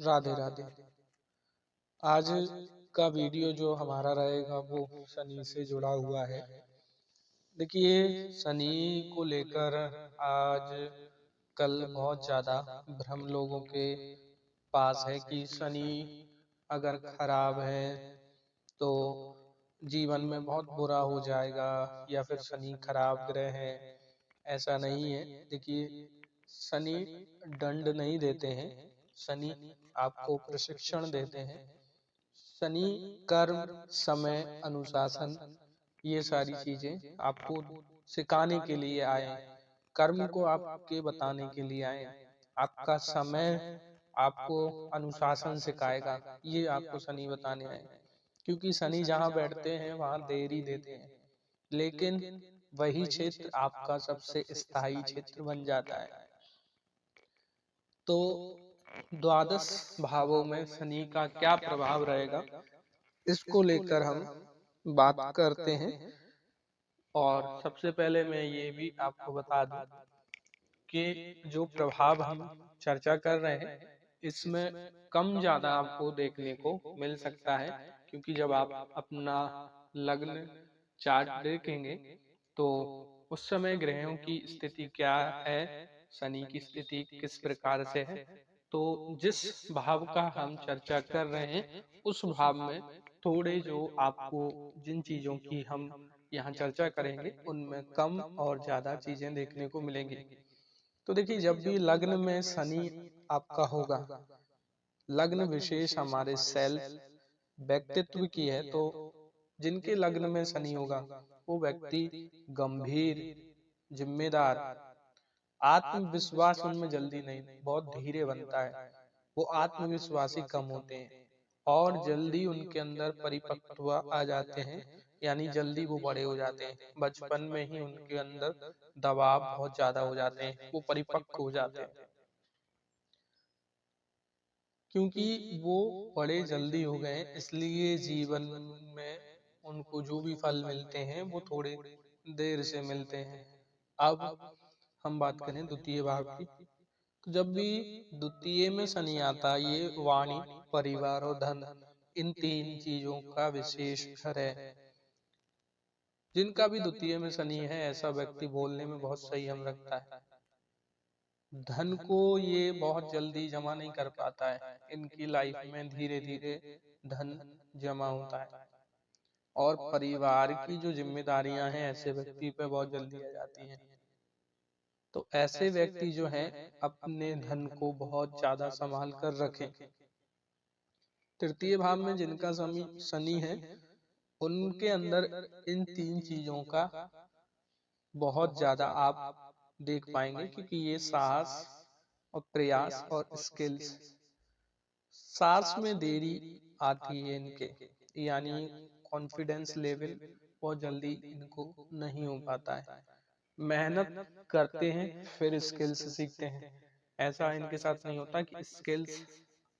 राधे राधे। आज का वीडियो जो हमारा रहेगा वो शनि से जुड़ा हुआ है। देखिए, शनि को लेकर आज कल बहुत ज़्यादा भ्रम लोगों के पास है कि शनि अगर खराब है तो जीवन में बहुत बुरा हो जाएगा, या फिर शनि खराब ग्रह है। ऐसा नहीं है। देखिए, शनि दंड नहीं देते हैं, शनि आपको प्रशिक्षण देते हैं। शनि कर्म, समय, अनुशासन, ये सारी चीजें आपको सिखाने के लिए आए। कर्म को आपके बताने के लिए आए। आपका समय आपको अनुशासन सिखाएगा, ये आपको शनि बताने आए। क्योंकि शनि जहाँ बैठते हैं वहां देरी देते हैं, लेकिन वही क्षेत्र आपका सबसे स्थायी क्षेत्र बन जाता है। तो द्वादश भावों में शनि का क्या प्रभाव रहेगा, इसको लेकर हम बात करते हैं। और सबसे पहले मैं ये भी आपको बता दूं कि जो प्रभाव हम चर्चा कर रहे हैं इसमें कम ज्यादा आपको देखने को मिल सकता है। क्योंकि जब आप अपना लग्न चार्ट देखेंगे तो उस समय ग्रहों की स्थिति क्या है, शनि की स्थिति किस प्रकार से है, तो जिस भाव का हम चर्चा कर रहे हैं उस भाव में थोड़े जो आपको जिन चीजों की हम यहाँ चर्चा करेंगे उनमें कम और ज्यादा चीजें देखने को मिलेंगी। तो देखिए, जब भी लग्न में शनि आपका होगा, लग्न विशेष हमारे सेल्फ व्यक्तित्व की है, तो जिनके लग्न में शनि होगा वो व्यक्ति गंभीर, जिम्मेदार, आत्मविश्वास उनमें जल्दी नहीं, बहुत धीरे बनता है। वो आत्मविश्वासी कम होते हैं और जल्दी उनके अंदर परिपक्व आ जाते हैं, यानी जल्दी वो बड़े हो जाते हैं। बचपन में ही उनके अंदर दबाव बहुत ज्यादा हो जाते हैं, वो परिपक्व हो जाते हैं, क्योंकि वो बड़े जल्दी हो गए। इसलिए जीवन में उनको जो भी फल मिलते हैं वो थोड़े देर से मिलते हैं। अब हम बात करें द्वितीय भाव की, तो जब भी द्वितीय में शनि आता है, ये वाणी, परिवार और धन, इन तीन चीजों का विशेष घर है। जिनका भी द्वितीय में शनि है ऐसा व्यक्ति बोलने में बहुत संयम रखता है। धन को ये बहुत जल्दी जमा नहीं कर पाता है, इनकी लाइफ में धीरे धीरे धन जमा होता है। और परिवार की जो जिम्मेदारियां हैं ऐसे व्यक्ति पे बहुत जल्दी आ जाती हैं। तो ऐसे व्यक्ति जो हैं अपने धन को बहुत ज्यादा संभाल कर रखें। तृतीय भाव में जिनका शनि है उनके अंदर इन तीन चीजों का बहुत ज्यादा आप देख पाएंगे, क्योंकि ये साहस और प्रयास और स्किल्स, साहस में देरी आती है इनके, यानी कॉन्फिडेंस लेवल बहुत जल्दी इनको नहीं हो पाता है। मेहनत करते हैं फिर स्किल्स सीखते हैं। ऐसा इनके साथ नहीं होता कि स्किल्स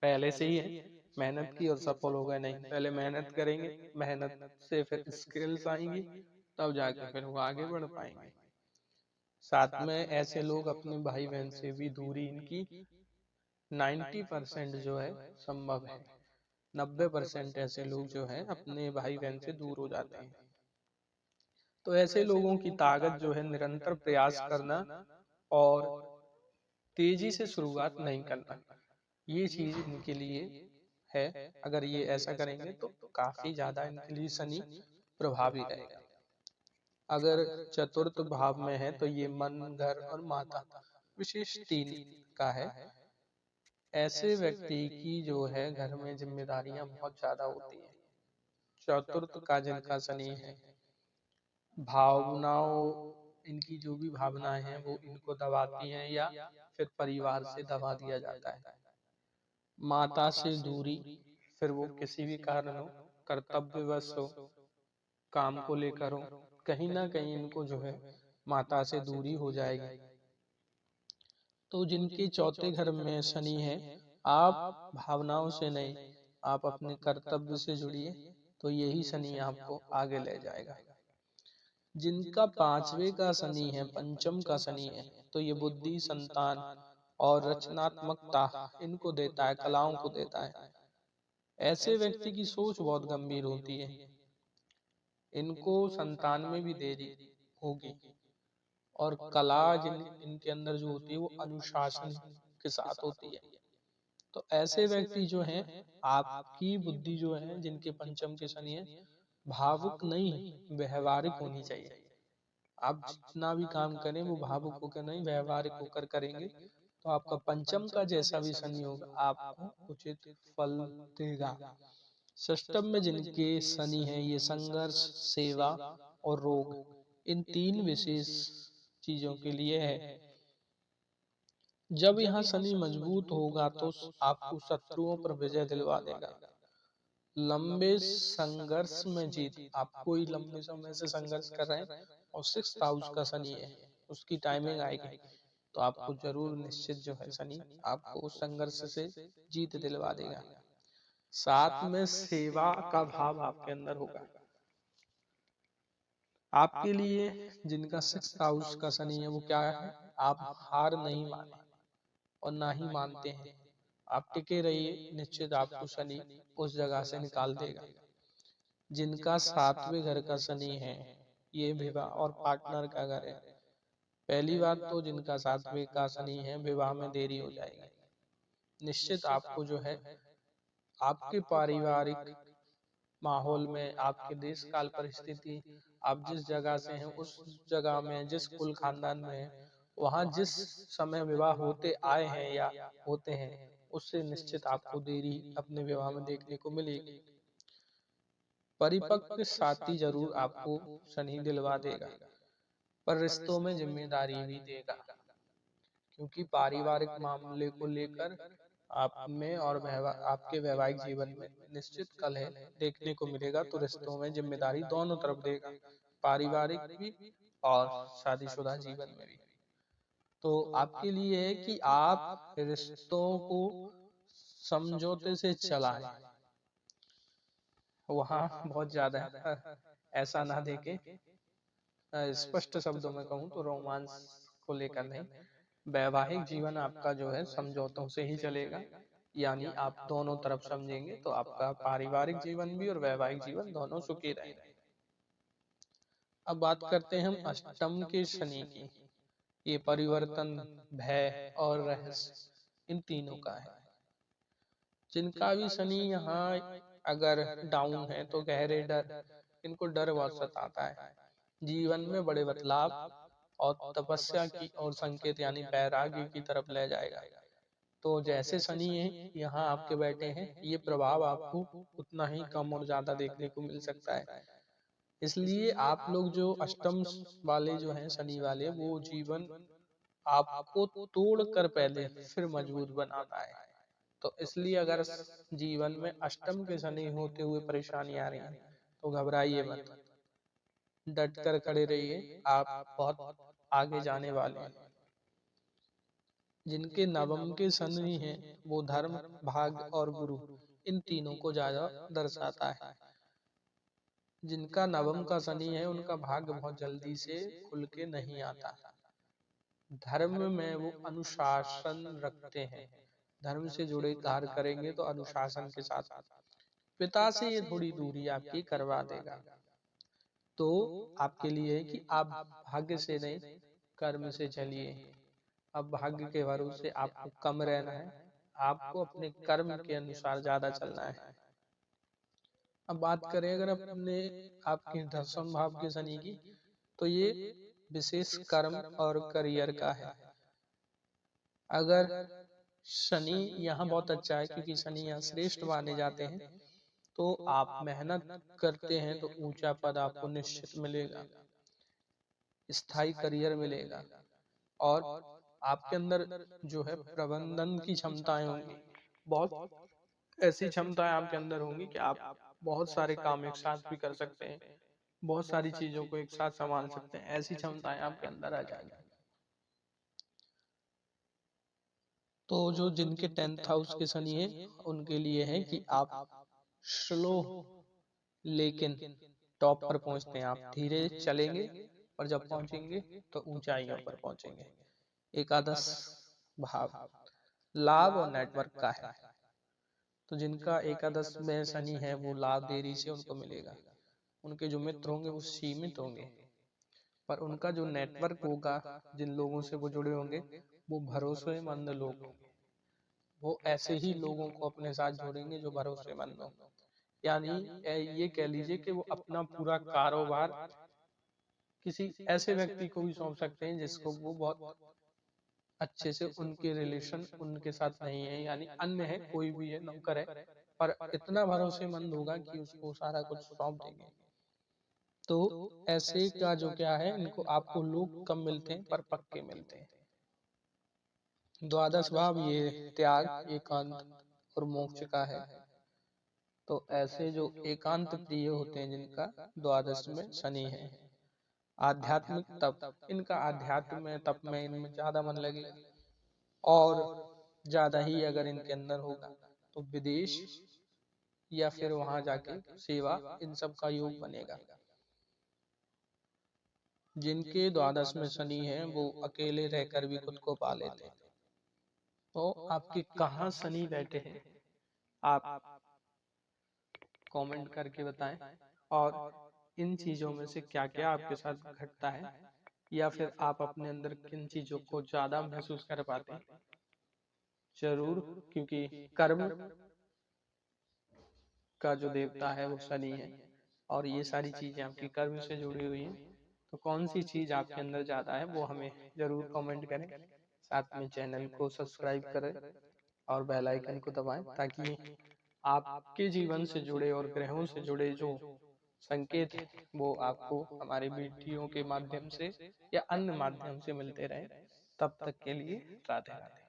पहले से ही है, मेहनत की और सफल हो गए, नहीं, पहले मेहनत करेंगे, मेहनत से फिर स्किल्स आएंगी, तब जाके फिर वो आगे बढ़ पाएंगे। साथ में ऐसे लोग अपने भाई बहन से भी दूरी इनकी 90% जो है संभव है। 90% ऐसे लोग जो है अपने भाई बहन से दूर हो जाते हैं। तो ऐसे लोगों की ताकत जो है निरंतर प्रयास करना और तेजी से शुरुआत नहीं करना, ये चीज इनके लिए है। अगर ये ऐसा करेंगे तो काफी ज्यादा इनके लिए शनि प्रभावी रहेगा। अगर चतुर्थ भाव में है तो ये मन, घर और माता, विशेष तीन का है। ऐसे व्यक्ति की जो है घर में जिम्मेदारियां बहुत ज्यादा होती हैं। चतुर्थ का जिनका शनि है, भावनाओं, इनकी जो भी भावनाएं हैं वो इनको दबाती हैं या फिर परिवार से दबा दिया जाता है। माता से दूरी, फिर वो किसी भी कारण हो, कर्तव्यवश हो, काम को लेकर हो, कहीं ना कहीं इनको जो है माता से दूरी हो जाएगी। तो जिनके चौथे घर में शनि है, आप भावनाओं से नहीं, आप अपने कर्तव्य से जुड़िए, तो यही शनि आपको आगे ले जाएगा। जिनका पांचवे का शनि है, पंचम का शनि है, तो ये बुद्धि, संतान, और रचनात्मकता इनको देता है, कलाओं को देता है। ऐसे व्यक्ति की सोच बहुत गंभीर होती है, इनको संतान में भी देरी होगी, और कला इनके अंदर जो होती है वो अनुशासन के साथ होती है। तो ऐसे व्यक्ति जो हैं, आपकी बुद्धि जो है, जिनके पंचम के शनि है, भावुक नहीं व्यवहारिक होनी चाहिए। आप जितना भी काम करें वो भावुक होकर नहीं, व्यवहारिक होकर करेंगे, तो आपका पंचम का जैसा भी शनि होगा आपको उचित फल देगा। षष्टम में जिनके शनि है, ये संघर्ष, सेवा और रोग, इन तीन विशेष चीजों के लिए है। जब यहाँ शनि मजबूत होगा तो आपको शत्रुओं पर विजय दिलवा देगा, लंबे संघर्ष में जीत। आप कोई लंबे समय से संघर्ष कर रहे हैं और 6th हाउस का शनि है, उसकी टाइमिंग आएगी तो आपको जरूर निश्चित जो है शनि आपको उस संघर्ष से जीत दिलवा देगा। साथ में सेवा का भाव आपके अंदर होगा। आपके लिए जिनका 6th हाउस का शनि है वो क्या है, आप हार नहीं माने और ना ही मानते हैं, आप टिके रहिए, निश्चित आपको शनि उस जगह से निकाल देगा। जिनका 7वें घर का शनि है, ये विवाह और पार्टनर का घर है। पहली बात तो जिनका 7वें का शनि है, विवाह में देरी हो जाएगी। निश्चित आपको जो है आपके पारिवारिक माहौल में, आपके देश काल परिस्थिति, आप जिस जगह से हैं उस जगह में, जिस कुल खानदान में है, वहां जिस समय विवाह होते आए हैं या होते हैं, उससे निश्चित आपको देरी अपने विवाह में देखने को मिलेगी। परिपक्व साथी जरूर आपको शनि दिलवा देगा, पर रिश्तों में जिम्मेदारी भी देगा, क्योंकि पारिवारिक मामले को लेकर आप में और आपके वैवाहिक जीवन में निश्चित कलह देखने को मिलेगा। तो रिश्तों में जिम्मेदारी दोनों तरफ देगा, पारिवारिक भी और शादीशुदा जीवन में भी। तो आपके लिए है कि आप रिश्तों को समझौते से चलाएं, वहां बहुत ज्यादा ऐसा ना देके, स्पष्ट शब्दों में कहूँ तो रोमांस को लेकर नहीं, वैवाहिक जीवन आपका जो है समझौतों से ही चलेगा। यानी आप दोनों तरफ समझेंगे तो आपका पारिवारिक जीवन भी और वैवाहिक जीवन दोनों सुखी रहेंगे। अब बात करते हैं हम अष्टम के शनि की। ये परिवर्तन, भय और रहस्य, इन तीनों का है। जिनका भी शनि यहाँ अगर डाउन है तो गहरे डर, इनको डर बहुत सताता है। जीवन में बड़े बदलाव और तपस्या की और संकेत यानी वैराग्य की तरफ ले जाएगा। तो जैसे शनि है यहाँ आपके बैठे हैं, ये प्रभाव आपको उतना ही कम और ज्यादा देखने को मिल सकता है। इसलिए आप लोग जो अष्टम वाले जो हैं शनि वाले, वो जीवन आपको तोड़ कर पहले फिर मजबूत बनाता है। तो इसलिए अगर जीवन में अष्टम के शनि होते हुए परेशानी आ रही है तो घबराइए मत, डट कर खड़े रहिए, आप बहुत आगे जाने वाले हैं। जिनके नवम के शनि हैं वो धर्म, भाग्य और गुरु, इन तीनों को ज्यादा दर्शाता है। जिनका नवम का शनि है उनका भाग्य बहुत जल्दी से खुल के नहीं आता। धर्म में वो अनुशासन रखते हैं, धर्म से जुड़े कार्य करेंगे तो अनुशासन के साथ। पिता से ये थोड़ी दूरी आपकी करवा देगा। तो आपके लिए है कि आप भाग्य से नहीं कर्म से चलिए। अब भाग्य के भरोसे आपको कम रहना है, आपको अपने कर्म के अनुसार ज्यादा चलना है। अब बात करें अगर अपने आपके दसम भाव के शनि की, तो ये विशेष कर्म और करियर का है। अगर शनि यहाँ बहुत अच्छा है, क्योंकि शनि यहाँ श्रेष्ठ माने जाते हैं, तो आप मेहनत करते हैं तो ऊंचा पद आपको निश्चित मिलेगा, स्थायी करियर मिलेगा, और आपके अंदर जो है प्रबंधन की क्षमताएं होंगी। बहुत ऐसी क्षमताएं आपके अंदर होंगी कि आप बहुत सारे काम एक साथ भी कर सकते हैं, बहुत सारी चीजों को एक साथ संभाल सकते हैं, ऐसी क्षमताएं आपके अंदर आ जाएंगी। तो जो जिनके 10th हाउस के शनि है उनके लिए है कि आप स्लो लेकिन टॉप पर पहुंचते हैं, आप धीरे चलेंगे और जब पहुंचेंगे तो ऊंचाइयों पर पहुंचेंगे। एकादश भाव, लाभ और नेटवर्क का है। तो जिनका एकादश में शनि है वो लाभ देरी से उनको मिलेगा, उनके जो मित्र होंगे वो सीमित होंगे, पर उनका जो नेटवर्क होगा, जिन लोगों से वो जुड़े होंगे, वो भरोसेमंद लोग होंगे। वो ऐसे ही लोगों को अपने साथ जोड़ेंगे जो भरोसेमंद हो। यानी ये कह लीजिए कि वो अपना पूरा कारोबार किसी ऐसे व्यक्ति को भी सौंप सकते हैं जिसको वो बहुत अच्छे से उनके रिलेशन उनके साथ नहीं है, यानी अन्य है, कोई भी है, नौकर है, पर इतना भरोसेमंद होगा कि उसको सारा कुछ सौंप देंगे। तो ऐसे का जो क्या है, इनको आपको लोग कम मिलते हैं पर पक्के मिलते हैं। द्वादश भाव ये त्याग, एकांत और मोक्ष का है। तो ऐसे जो एकांत प्रिय होते हैं जिनका द्वादश में शनि है, आध्यात्मिक तप, इनका आध्यात्म में तप में इनमें ज्यादा मन लगेगा, और ज्यादा ही अगर इनके अंदर होगा तो विदेश या फिर वहां जाके सेवा, इन सब का योग बनेगा। जिनके द्वादश में शनि है वो अकेले रहकर भी खुद को पा लेते हैं। तो आपके कहाँ शनि बैठे हैं आप कमेंट करके बताएं, और इन चीजों में से क्या क्या आपके साथ घटता है, या फिर आप अपने अंदर किन चीजों को ज्यादा महसूस कर पाते हैं। जरूर, क्योंकि कर्म का जो देवता है वो शनि है, और ये सारी चीजें आपकी कर्म से जुड़ी हुई हैं। तो कौन सी चीज आपके अंदर ज्यादा है वो हमें जरूर कमेंट करें। साथ में चैनल को सब्सक्राइब करें और बेल आइकन को दबाएं, ताकि आपके जीवन से जुड़े और ग्रहों से जुड़े जो संकेत है वो आपको हमारे वीडियो के माध्यम से या अन्य माध्यम से मिलते रहे। तब तक के लिए राधे राधे।